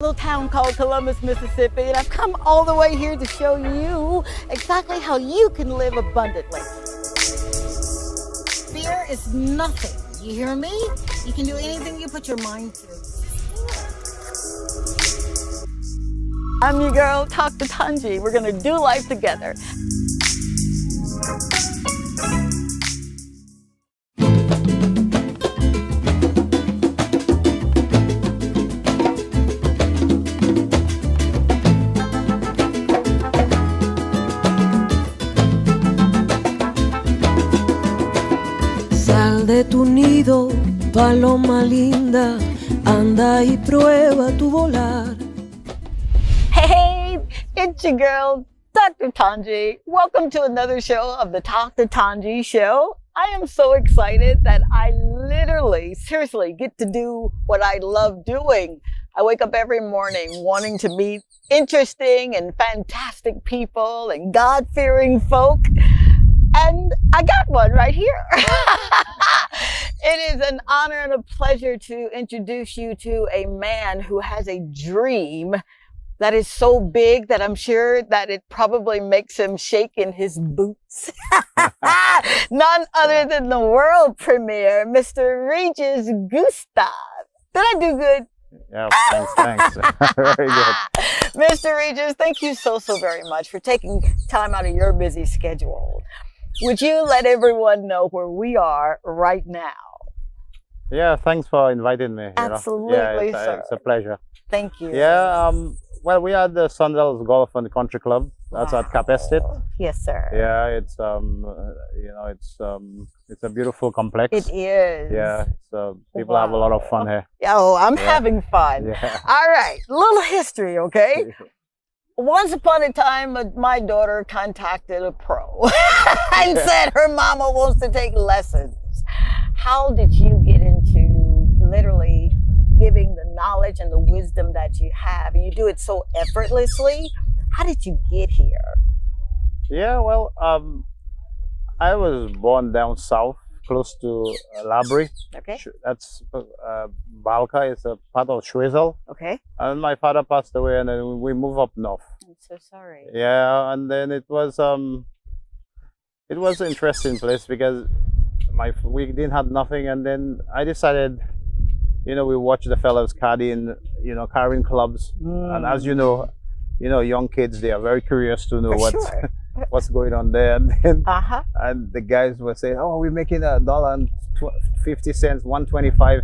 Little town called Columbus, Mississippi, and I've come all the way here to show you exactly how you can live abundantly. Fear is nothing. You hear me? You can do anything you put your mind to. I'm your girl, Talk to Tongie. We're gonna do life together. Sal de tu nido, paloma linda, anda y prueba tu volar. Hey, it's your girl, Dr. Tongie. Welcome to another show of the Talk to Tongie show. I am so excited that I literally, seriously, get to do what I love doing. I wake up every morning wanting to meet interesting and fantastic people and God-fearing folk. And I got one right here. It is an honor and a pleasure to introduce you to a man who has a dream that is so big that I'm sure that it probably makes him shake in his boots. None other than the world premiere, Mr. Regis Gustave. Did I do good? Yeah, thanks. Very good. Mr. Regis, thank you so very much for taking time out of your busy schedule. Would you let everyone know where we are right now? Yeah, thanks for inviting me. Absolutely, yeah, sir. It's a pleasure. Thanare you. Yeah, well, we are at the Sandals Golf and Country Club. That's at Cap Estate. Yes, sir. Yeah, it's it's a beautiful complex. It is. Yeah, so people have a lot of fun here. Oh, I'm having fun. Yeah. All right, little history, okay? Once upon a time, my daughter contacted a pro and said her mama wants to take lessons. How did you get into literally giving the knowledge and the wisdom that you have? And you do it so effortlessly. How did you get here? Yeah, well, I was born down south, close to Labrie. Okay. That's Balka is a part of Schwezel. Okay. And my father passed away, and then we moved up north. I'm so sorry. Yeah, and then it was an interesting place because we didn't have nothing, and then I decided, we watched the fellows carrying clubs, and as you know, young kids, they are very curious to know what's going on there, and then and the guys were saying, "Oh, we're making $1.50, 1.25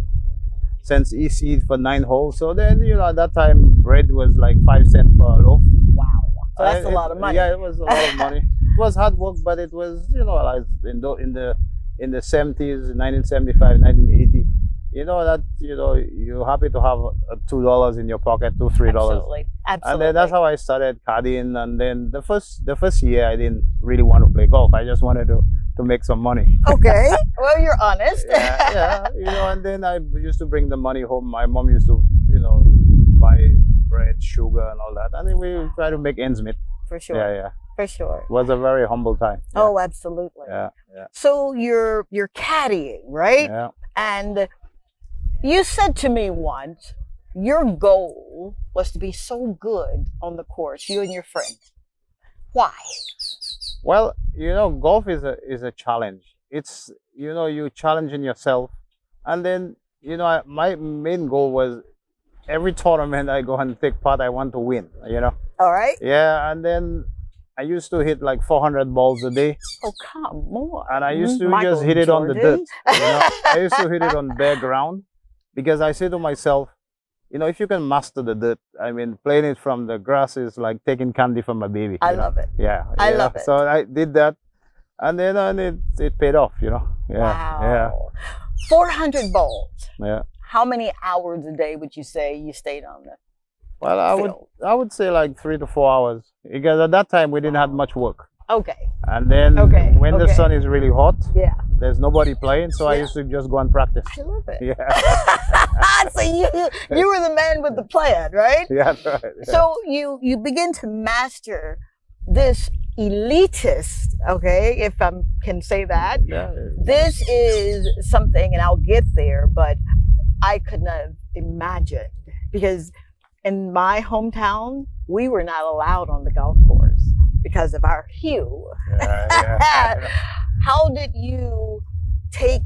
cents EC for 9 holes." So then, at that time, bread was like 5 cents for a loaf. Wow, so that's a lot of money. Yeah, it was a lot of money. It was hard work, but it was, like in the 70s, 1975, 1980. You're happy to have $2 in your pocket, $3. Absolutely. And then that's how I started caddying. And then the first year, I didn't really want to play golf. I just wanted to make some money. Okay. Well, you're honest. yeah. And then I used to bring the money home. My mom used to, buy bread, sugar, and all that. And then we try to make ends meet. For sure. Yeah. For sure. It was a very humble time. Yeah. Oh, absolutely. Yeah. So you're caddying, right? Yeah. And you said to me once, your goal was to be so good on the course, you and your friends. Why? Well, golf is a challenge. It's, you challenging yourself. And then, my main goal was every tournament I go and take part, I want to win, All right. Yeah, and then I used to hit like 400 balls a day. Oh, come on. And I used to just hit it on the dirt. I used to hit it on bare ground. Because I say to myself, if you can master the dirt, playing it from the grass is like taking candy from a baby. I love it. Yeah. I love it. So I did that, and then it paid off, Yeah. Wow. 400 balls. Yeah. How many hours a day would you say you stayed on the Well, I would say like 3 to 4 hours, because at that time we didn't have much work. Okay. And then when the sun is really hot, there's nobody playing, so I used to just go and practice. I love it. Yeah. So you were the man with the plan, right? Yeah, that's right. Yeah. So you begin to master this elitist, okay, if I can say that. Yeah. This is something, and I'll get there, but I could not have imagined, because in my hometown, we were not allowed on the golf course because of our hue. Yeah. How did you take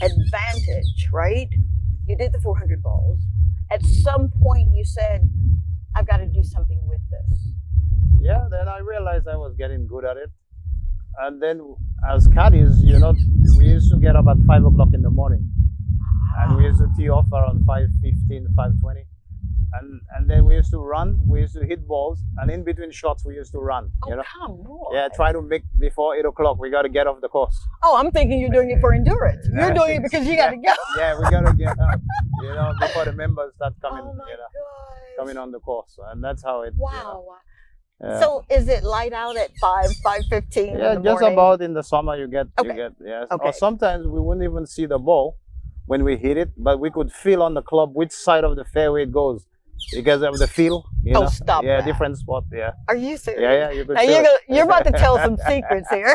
advantage, right? You did the 400 balls. At some point you said, I've got to do something with this. Yeah, then I realized I was getting good at it. And then as caddies, we used to get up at 5 o'clock in the morning. And we used to tee off around 5:15, 5:20. And then we used to run, we used to hit balls, and in between shots we used to run. Oh, come on. Yeah, try to make before 8 o'clock. We got to get off the course. Oh, I'm thinking you're doing it for endurance. You're doing it because you got to go. Yeah, we got to get up, before the members start coming, Oh my gosh. coming on the course, and that's how it. Wow. Yeah. So is it light out at 5:15? Yeah, just about in the summer you get, Okay. yes. Okay. Or sometimes we wouldn't even see the ball when we hit it, but we could feel on the club which side of the fairway it goes because of the feel. Oh, stop Yeah, that. different spot. Yeah. Are you serious? Yeah, you could. Now feel it. you're about to tell some secrets here.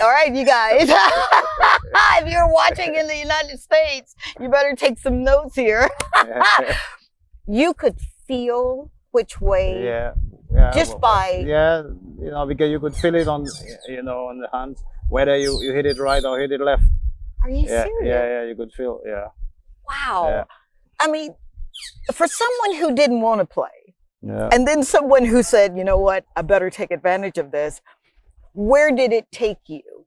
All right, you guys. If you're watching in the United States, you better take some notes here. You could feel which way. Yeah. Just by. Yeah, because you could feel it on the hands whether you hit it right or hit it left. Are you Yeah, serious? yeah, you could feel. Yeah. Wow. Yeah. I mean, for someone who didn't want to play, Yeah. and then someone who said, you know what, I better take advantage of this, where did it take you?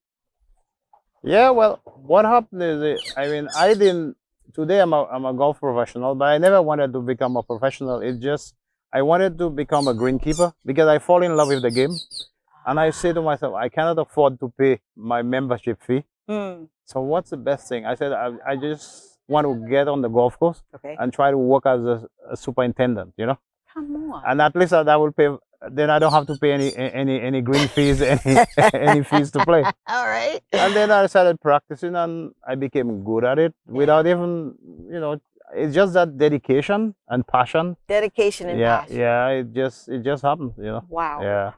Yeah, well, what happened is, I didn't. Today, I'm a golf professional, but I never wanted to become a professional. It's just I wanted to become a greenkeeper because I fall in love with the game, and I say to myself, I cannot afford to pay my membership fee. Mm. So what's the best thing? I said I just want to get on the golf course Okay. and try to work as a superintendent. Come on. And at least that will pay. Then I don't have to pay any green fees, any fees to play. All right. And then I started practicing, and I became good at it without even, it's just that dedication and passion. Dedication and Yeah, passion. yeah. It just happened. Wow. Yeah.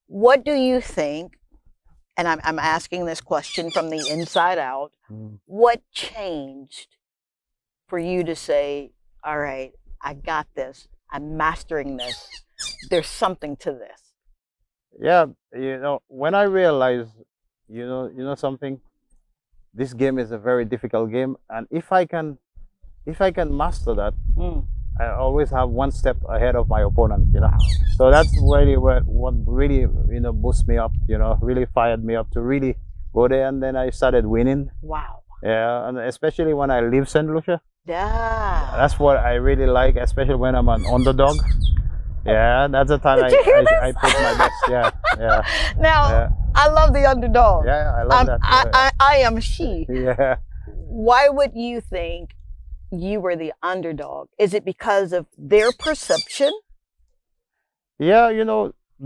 What do you think? And I'm asking this question from the inside out. Mm. What changed for you to say, all right, I got this. I'm mastering this. There's something to this. Yeah, when I realized, something, this game is a very difficult game, and if I can master that, I always have one step ahead of my opponent. So that's really what really boosts me up. Really fired me up to really go there, and then I started winning. Wow. Yeah, and especially when I leave St. Lucia, Yeah. that's what I really like, especially when I'm an underdog. Yeah, that's the time Did you hear I put my best. Yeah, yeah. Now, Yeah. I love the underdog. Yeah, I love that. I am she. Yeah. Why would you think you were the underdog? Is it because of their perception? Yeah,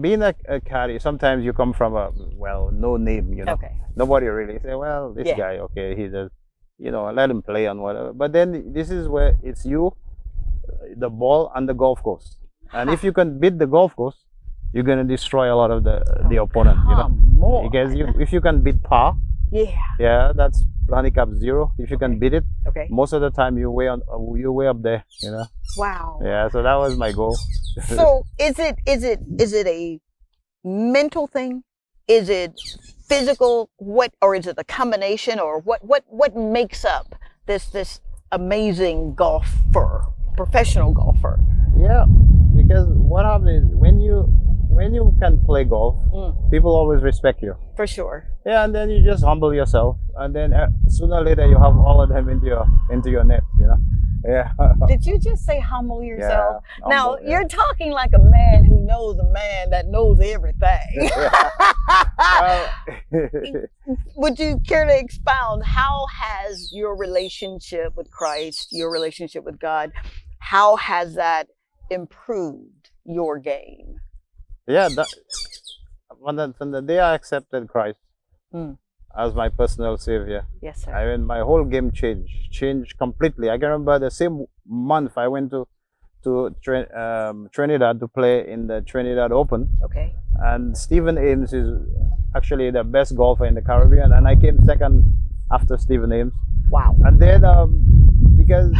being a caddy, sometimes you come from no name, Okay. Nobody really say, well, this Yeah. guy, okay, he does, let him play and whatever. But then this is where it's you, the ball, and the golf course. And if you can beat the golf course, you're gonna destroy a lot of the opponent, Come on. Because if you can beat par, Yeah. that's handicap 0. If you can beat it, Okay. most of the time you're way up there, Wow. Yeah, so that was my goal. So is it a mental thing? Is it physical? Or is it a combination? Or what makes up this amazing golfer, professional golfer? Yeah, because what happens is when you can play golf, people always respect you. For sure. Yeah, and then you just humble yourself, and then sooner or later you have all of them into your net. Yeah. Did you just say humble yourself? Yeah, Now humble, yeah. you're talking like a man who knows a man that knows everything. Would you care to expound? How has your relationship with Christ, your relationship with God, how has that improved your game? Yeah, from the day I accepted Christ as my personal savior, Yes, sir. my whole game changed completely. I can remember the same month I went to Trinidad to play in the Trinidad Open. Okay. And Stephen Ames is actually the best golfer in the Caribbean, and I came second after Stephen Ames. Wow. And then because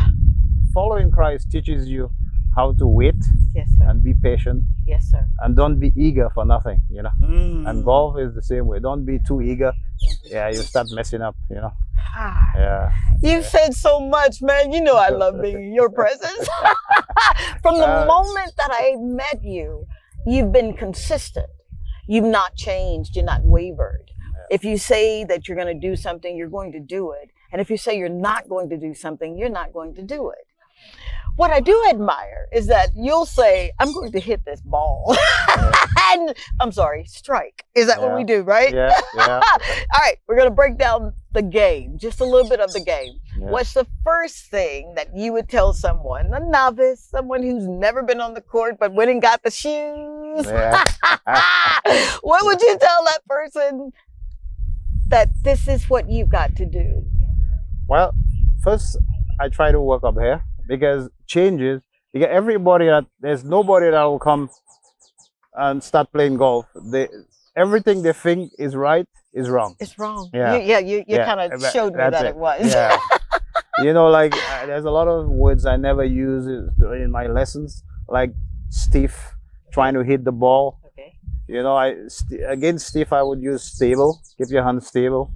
following Christ teaches you how to wait Yes, sir. and be patient, Yes, sir. and don't be eager for nothing, you know. Mm. And golf is the same way. Don't be too eager. Yeah, you start messing up, you know. Ah, Yeah. you said so much, man. You know I love being in your presence. From the moment that I met you, you've been consistent. You've not changed. You're not wavered. If you say that you're going to do something, you're going to do it. And if you say you're not going to do something, you're not going to do it. What I do admire is that you'll say, I'm going to hit this ball. And I'm sorry, strike. Is that what we do, right? Yeah, yeah. All right, we're going to break down the game, just a little bit of the game. Yeah. What's the first thing that you would tell someone, a novice, someone who's never been on the court but went and got the shoes? Yeah. What would you tell that person that this is what you've got to do? Well, first I try to work up here, because changes, because there's nobody that will come and start playing golf. Everything they think is right is wrong. It's wrong. Yeah. You kind of showed me That's that it was. Yeah. You know, like there's a lot of words I never use in my lessons, like stiff, trying to hit the ball. Okay. You know, against stiff I would use stable, keep your hand stable.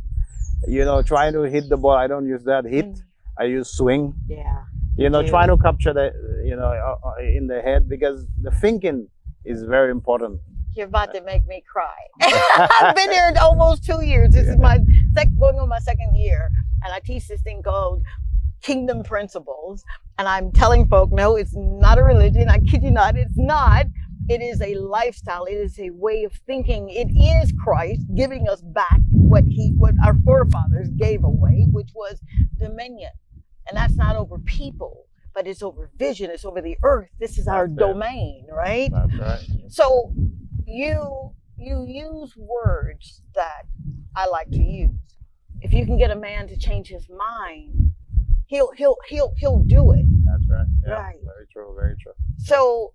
You know, trying to hit the ball, I don't use that. Hit, I use swing. Yeah. You know, trying to capture the, you know, in the head, because the thinking is very important. You're about to make me cry. I've been here almost 2 years. This is my going on my second year, and I teach this thing called Kingdom Principles. And I'm telling folk, no, it's not a religion. I kid you not, it's not. It is a lifestyle. It is a way of thinking. It is Christ giving us back what our forefathers gave away, which was dominion. And that's not over people, but it's over vision. It's over the earth. This is our domain, right? That's right. So you use words that I like to use. If you can get a man to change his mind, he'll do it. That's right. Yeah. Right. Very true. Very true. So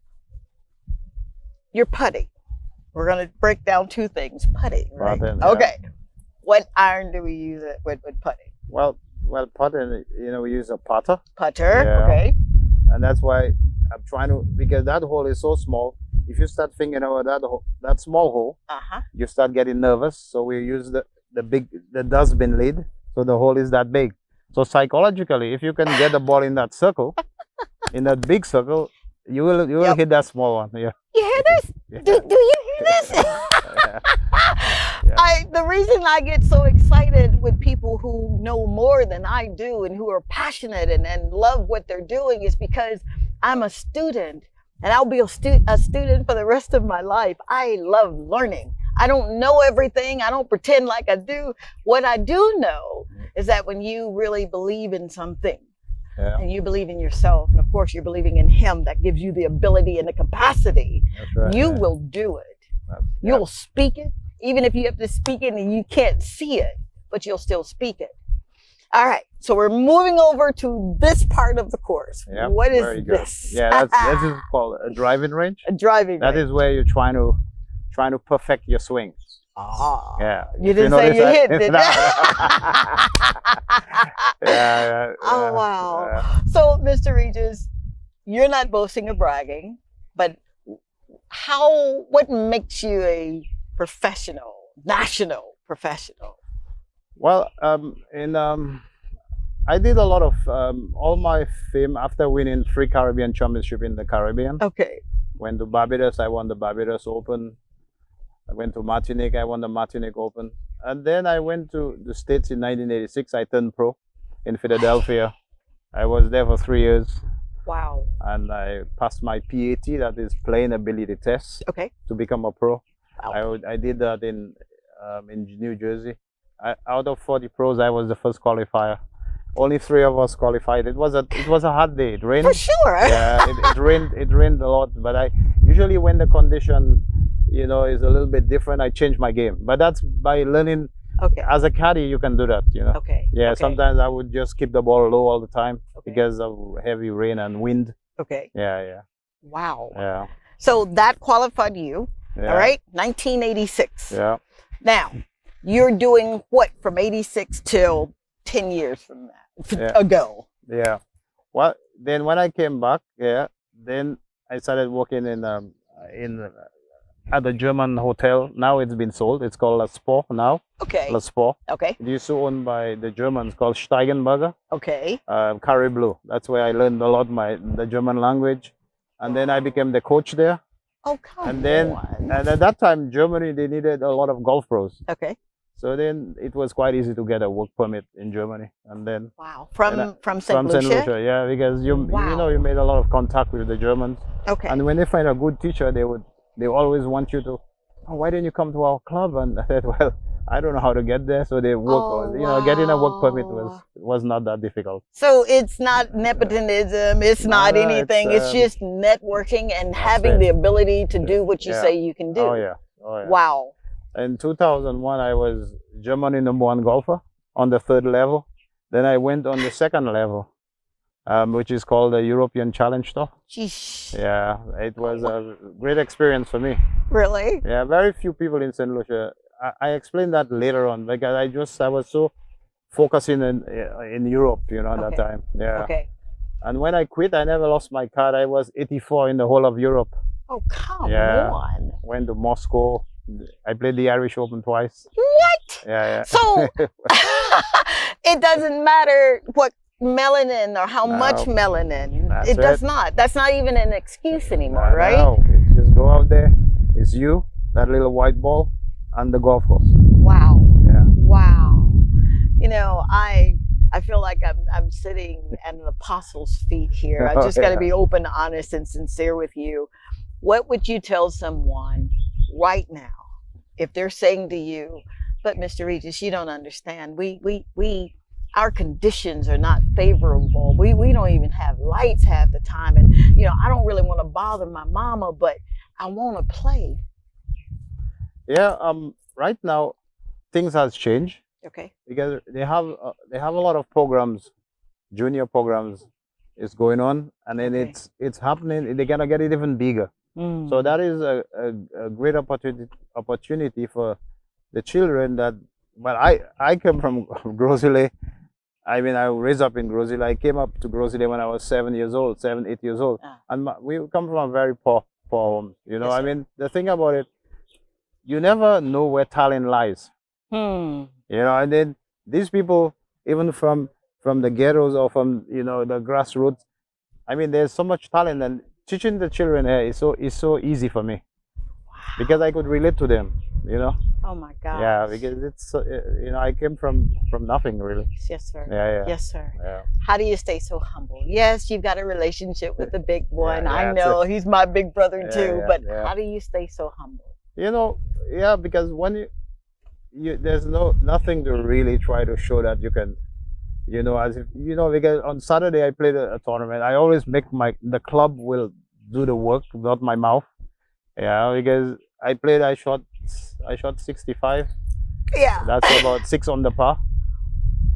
you're putting. We're going to break down two things. Putting, right? Putting, yeah. Okay. What iron do we use with putting? Well, putting, you know, we use a putter. Putter, Yeah. okay. And that's why I'm trying to, because that hole is so small. If you start thinking about that small hole, you start getting nervous. So we use the dustbin lid. So the hole is that big. So psychologically, if you can get the ball in that circle, in that big circle, you will hit that small one. Yeah. You hear this? Yeah. Do you hear this? Yeah. The reason I get so excited with people who know more than I do and who are passionate and love what they're doing is because I'm a student, and I'll be a student for the rest of my life. I love learning. I don't know everything. I don't pretend like I do. What I do know is that when you really believe in something, and you believe in yourself, and of course you're believing in him that gives you the ability and the capacity, you will do it. You'll speak it, even if you have to speak it and you can't see it, but you'll still speak it. All right, so we're moving over to this part of the course. Yep, what is very good. this? Yeah, that is called a driving range. A driving range. That is where you're trying to perfect your swing. Ah. Yeah. You didn't say you hit, did you? Yeah. Oh, wow. So, Mr. Regis, you're not boasting or bragging, but what makes you a professional, national professional? Well, I did a lot of all my fame after winning 3 Caribbean Championship in the Caribbean. Okay. Went to Barbados, I won the Barbados Open. I went to Martinique, I won the Martinique Open. And then I went to the States in 1986. I turned pro in Philadelphia. I was there for 3 years. Wow. And I passed my PAT, that is playing ability test, to become a pro. Wow. I did that in New Jersey. Out of 40 pros, I was the first qualifier. Only 3 of us qualified. It was a hot day. It rained. For sure. Yeah, it rained. It rained a lot. But I usually, when the condition, you know, is a little bit different, I change my game. But that's by learning. Okay. As a caddy, you can do that. You know. Okay. Yeah. Okay. Sometimes I would just keep the ball low all the time because of heavy rain and wind. Okay. Yeah. Wow. Yeah. So that qualified you. Yeah. All right. 1986. Yeah. Now, you're doing what from 86 till 10 years from that ago? Yeah. Well, then when I came back, then I started working in at a German hotel. Now it's been sold. It's called La Sport now. Okay. La Sport. Okay. It used to owned by the Germans called Steigenberger. Okay. Carré Bleu. That's where I learned a lot the German language, and then I became the coach there. Oh, come And then, on. and at that time, Germany, they needed a lot of golf pros. Okay. So then it was quite easy to get a work permit in Germany. And then Wow. and From St. St. Lucia? Lucia, yeah, because you Wow. you made a lot of contact with the Germans. Okay. And when they find a good teacher, they always want you to, oh, why didn't you come to our club? And I said, well, I don't know how to get there. So they work on, getting a work permit was not that difficult. So it's not nepotism, it's not No, anything, it's just networking and having it. the ability to do what you Yeah. say you can do. Oh yeah. Wow. In 2001, I was Germany #1 golfer on the 3rd level. Then I went on the 2nd level, which is called the European Challenge Tour. Jeez. Yeah, it was a great experience for me. Really? Yeah, very few people in St. Lucia. I explained that later on because I was so focusing in Europe, at that Okay. time. Yeah. Okay. And when I quit, I never lost my card. I was 84 in the whole of Europe. Oh, come Yeah. on. Went to Moscow. I played the Irish Open twice. What? Yeah. So it doesn't matter what melanin or how No. much melanin. That's It does it. not. That's not even an excuse anymore, right? No, it's just go out there. It's you, that little white ball, and the golf course. Wow. Yeah. Wow. I feel like I'm sitting at an apostle's feet here. I just got to Yeah. be open, honest, and sincere with you. What would you tell someone right now if they're saying to you, but Mr. Regis, you don't understand. Our conditions are not favorable. We don't even have lights half the time. And, I don't really want to bother my mama, but I want to play. Yeah. Right now, things has changed Okay. because they have a lot of programs, junior programs, is going on, and then Okay. it's happening. They're gonna get it even bigger. So that is a great opportunity for the children that. Well, I come from Grosile. I mean, I was raised up in Grosile. I came up to Grosile when I was 7, 8 years old, Ah. and we come from a very poor home. Yes, I sir. mean, the thing about it, you never know where talent lies. And then these people, even from the ghettos or from the grassroots, I mean, there's so much talent, and teaching the children here is so easy for me because I could relate to them. Oh my God. Yeah, because it's I came from nothing really. Yes, sir. Yeah. Yes, sir. Yeah. How do you stay so humble? Yes, you've got a relationship with the big one. Yeah, I that's know he's my big brother Yeah, too. yeah, But yeah. how do you stay so humble? Yeah, because when there's nothing to really try to show that you can, as if because on Saturday I played a tournament. I always make the club will do the work, not my mouth. Yeah, because I shot 65. Yeah. That's about 6 on the par.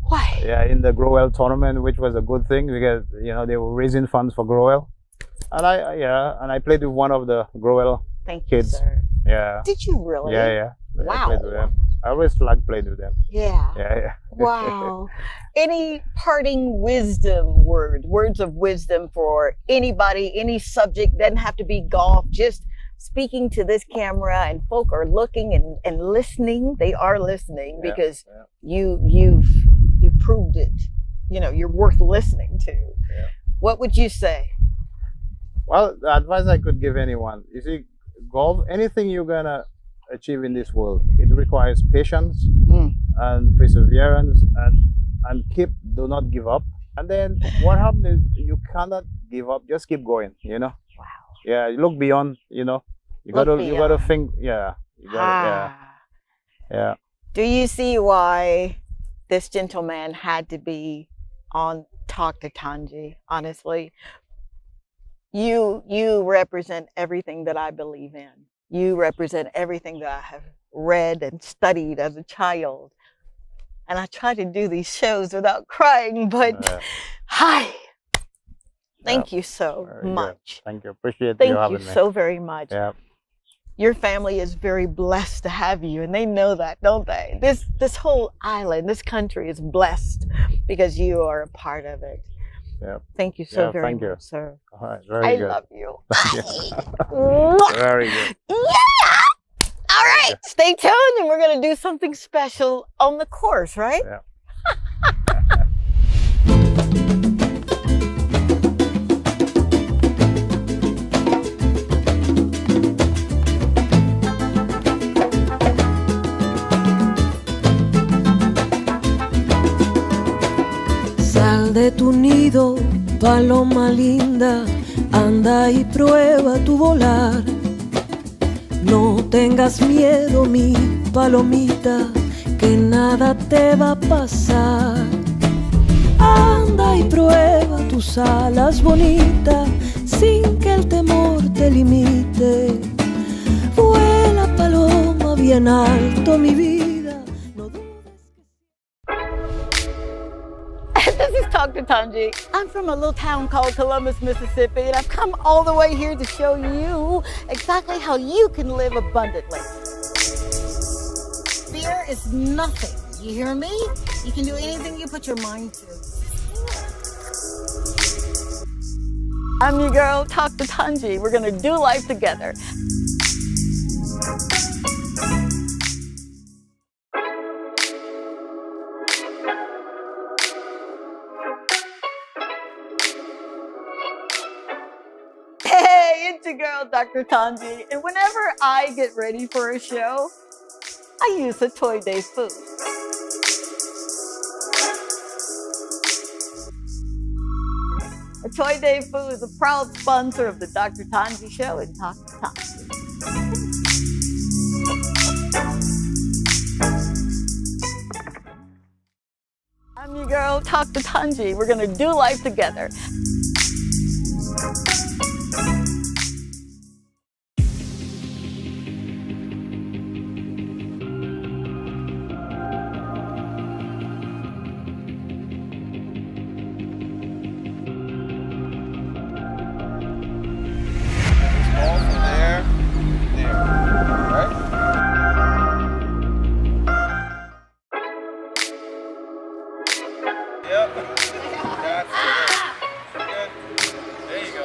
Why? Yeah, in the Growell tournament, which was a good thing because they were raising funds for Growell, and I played with one of the Growell Thank you, kids. sir. Yeah. Did you really? Yeah. I Wow. played with them. I always played with them. Yeah. Yeah. Wow. Any parting words of wisdom for anybody, any subject? Doesn't have to be golf, just speaking to this camera, and folk are looking and listening. They are listening Yeah, because yeah. you've proved it. You're worth listening to. Yeah. What would you say? Well, the advice I could give anyone, you see, golf, anything you're gonna achieve in this world, it requires patience and perseverance and do not give up. And then what happens is you cannot give up, just keep going, Wow. Yeah, you look beyond, you gotta beyond. think, yeah. Yeah. Do you see why this gentleman had to be on Talk to Tongie? Honestly, you represent everything that I believe in. You represent everything that I have read and studied as a child. And I try to do these shows without crying, but hi. Thank you so Very good. much. Thank you. Appreciate you Thank you having me. so very much. Yeah. Your family is very blessed to have you, and they know that, don't they? This whole island, this country is blessed because you are a part of it. Yeah. Thank you so Yeah, very thank you. much, sir. All right, very I good. love you. Mwah! Very good. Yeah! All Very right, good. stay tuned and we're going to do something special on the course, right? Yeah. Sal de tu nido, paloma linda, anda y prueba tu volar. No tengas miedo, mi palomita, que nada te va a pasar. Anda y prueba tus alas bonitas, sin que el temor te limite. Vuela paloma bien alto, mi vida. No dudes que... This is Dr. Tongie. I'm from a little town called Columbus, Mississippi, and I've come all the way here to show you exactly how you can live abundantly. Fear is nothing. You hear me? You can do anything you put your mind to. I'm your girl, Dr. Tongie. We're gonna do life together. Hey, it's your girl, Dr. Tongie. And whenever I get ready for a show, I use a Toy Day food. A Toy Day food is a proud sponsor of the Dr. Tongie Show and Dr. Tongie. I'm your girl, Dr. Tongie. We're gonna do life together. Ball from there, there, right? Yep. That's good. Good. There you go.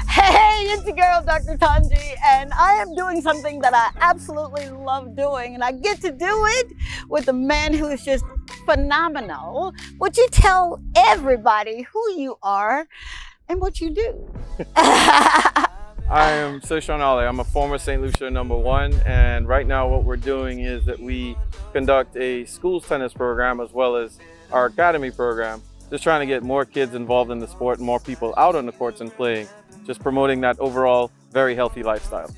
Hey, it's your girl, Dr. Tongie, and I am doing something that I absolutely love doing, and I get to do it with a man who is just phenomenal. Would you tell everybody who you are and what you do? I am Sean Ali. I'm a former St. Lucia #1, and right now what we're doing is that we conduct a schools tennis program as well as our academy program, just trying to get more kids involved in the sport and more people out on the courts and playing, just promoting that overall very healthy lifestyle.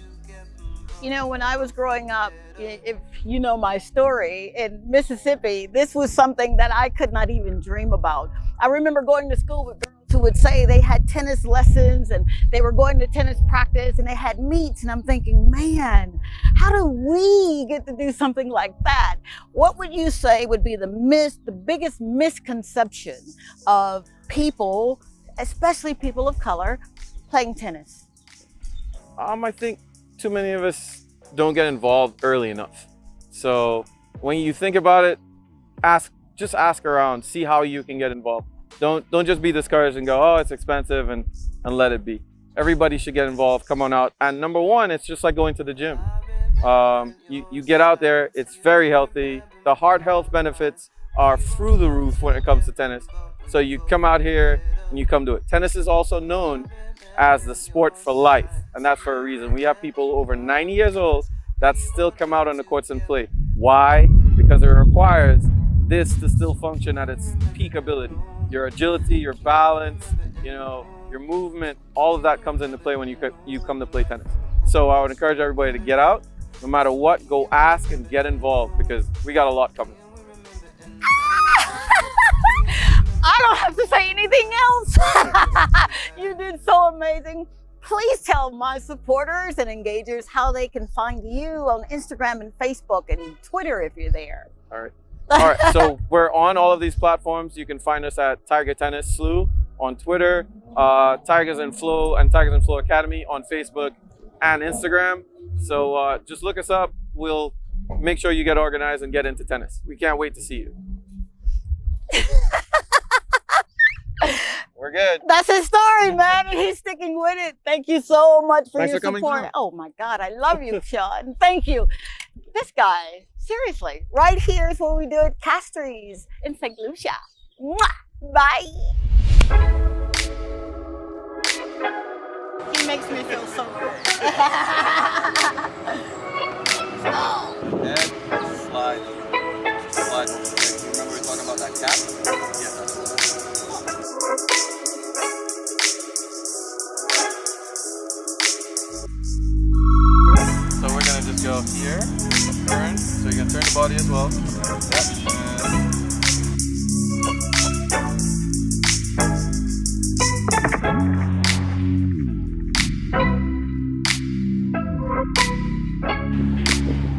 You know, when I was growing up, if you know my story, in Mississippi, this was something that I could not even dream about. I remember going to school with girls who would say they had tennis lessons and they were going to tennis practice and they had meets, and I'm thinking, man, how do we get to do something like that? What would you say would be the biggest misconception of people, especially people of color, playing tennis? I think too many of us don't get involved early enough. So when you think about it, just ask around, see how you can get involved. Don't just be discouraged and go, oh, it's expensive, and let it be. Everybody should get involved, come on out. And number one, it's just like going to the gym. You get out there, it's very healthy. The heart health benefits are through the roof when it comes to tennis. So you come out here and you come do it. Tennis is also known as the sport for life, and that's for a reason. We have people over 90 years old that still come out on the courts and play. Why? Because it requires this to still function at its peak ability. Your agility, your balance, your movement, all of that comes into play when you come to play tennis. So I would encourage everybody to get out, no matter what, go ask and get involved, because we got a lot coming. I don't have to say anything else. You did so amazing. Please tell my supporters and engagers how they can find you on Instagram and Facebook and Twitter if you're there. All right. All right. So we're on all of these platforms. You can find us at Tiger Tennis SLU on Twitter, Tigers and Flow and Tigers and Flow Academy on Facebook and Instagram. So just look us up. We'll make sure you get organized and get into tennis. We can't wait to see you. We're good. That's his story, man, and he's sticking with it. Thank you so much for Thanks your for coming support. through. Oh my God, I love you, Sean. Thank you. This guy, seriously, right here is where we do it. Castries in St. Lucia. Mwah! Bye. He makes me feel so good. Head, slide. Slide. Okay. Remember we were talking about that cap? Yeah, that's what it is. So we're gonna just go here, turn. So you're gonna turn the body as well. Yep.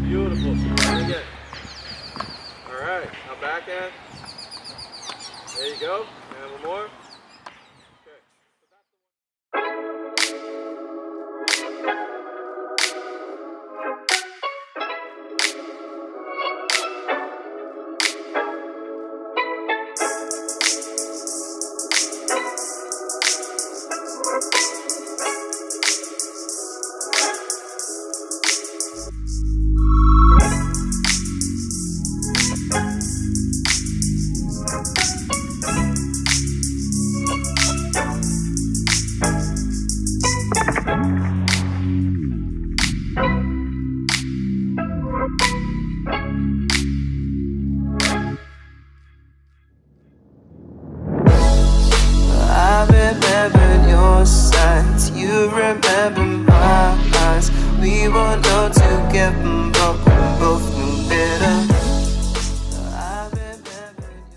Beautiful. Very good. All right. Now backhand. There you go. And one more. I remember your signs, you remember my eyes. We were known to get